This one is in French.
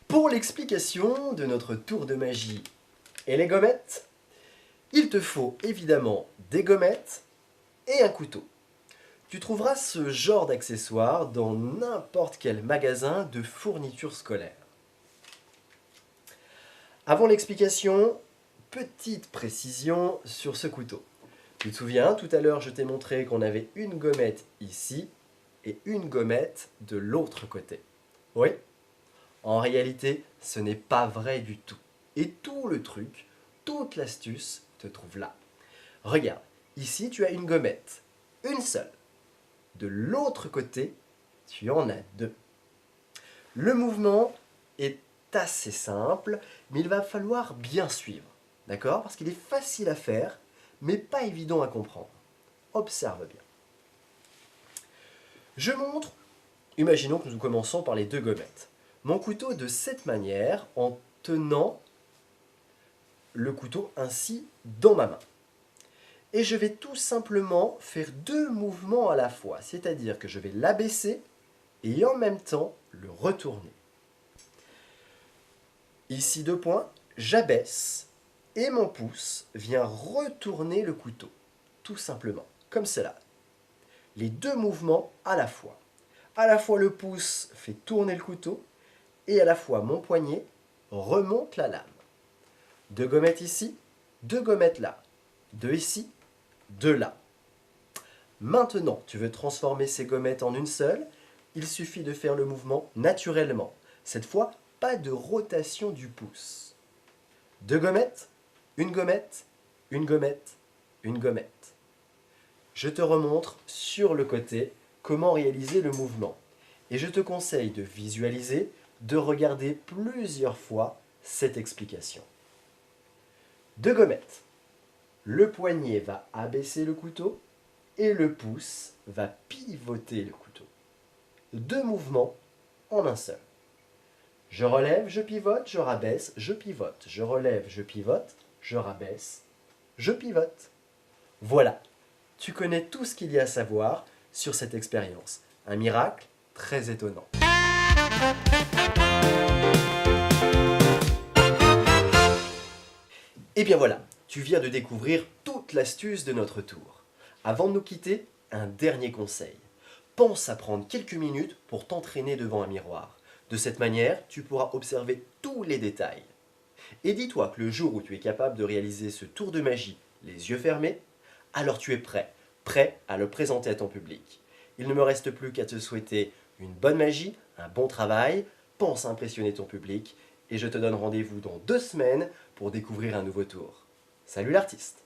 Pour l'explication de notre tour de magie et les gommettes, il te faut évidemment des gommettes et un couteau. Tu trouveras ce genre d'accessoires dans n'importe quel magasin de fournitures scolaires. Avant l'explication, petite précision sur ce couteau. Tu te souviens, tout à l'heure je t'ai montré qu'on avait une gommette ici et une gommette de l'autre côté. Oui? En réalité, ce n'est pas vrai du tout. Et tout le truc, toute l'astuce te trouve là. Regarde, ici tu as une gommette, une seule. De l'autre côté, tu en as deux. Le mouvement est assez simple, mais il va falloir bien suivre. D'accord? Parce qu'il est facile à faire, mais pas évident à comprendre. Observe bien. Je montre, imaginons que nous commençons par les deux gommettes. Mon couteau de cette manière, en tenant le couteau ainsi dans ma main. Et je vais tout simplement faire deux mouvements à la fois, c'est-à-dire que je vais l'abaisser et en même temps le retourner. Ici deux points, j'abaisse et mon pouce vient retourner le couteau, tout simplement, comme cela. Les deux mouvements à la fois. À la fois le pouce fait tourner le couteau et à la fois mon poignet remonte la lame. Deux gommettes ici, deux gommettes là, deux ici, deux là. Maintenant, tu veux transformer ces gommettes en une seule, il suffit de faire le mouvement naturellement. Cette fois, pas de rotation du pouce. Deux gommettes, une gommette, une gommette, une gommette. Je te remontre sur le côté comment réaliser le mouvement. Et je te conseille de visualiser, de regarder plusieurs fois cette explication. Deux gommettes. Le poignet va abaisser le couteau et le pouce va pivoter le couteau. Deux mouvements en un seul. Je relève, je pivote, je rabaisse, je pivote. Je relève, je pivote, je rabaisse, je pivote. Voilà, tu connais tout ce qu'il y a à savoir sur cette expérience. Un miracle très étonnant. Et bien voilà, tu viens de découvrir toute l'astuce de notre tour. Avant de nous quitter, un dernier conseil. Pense à prendre quelques minutes pour t'entraîner devant un miroir. De cette manière, tu pourras observer tous les détails. Et dis-toi que le jour où tu es capable de réaliser ce tour de magie les yeux fermés, alors tu es prêt à le présenter à ton public. Il ne me reste plus qu'à te souhaiter une bonne magie, un bon travail, pense à impressionner ton public et je te donne rendez-vous dans 2 semaines pour découvrir un nouveau tour. Salut l'artiste!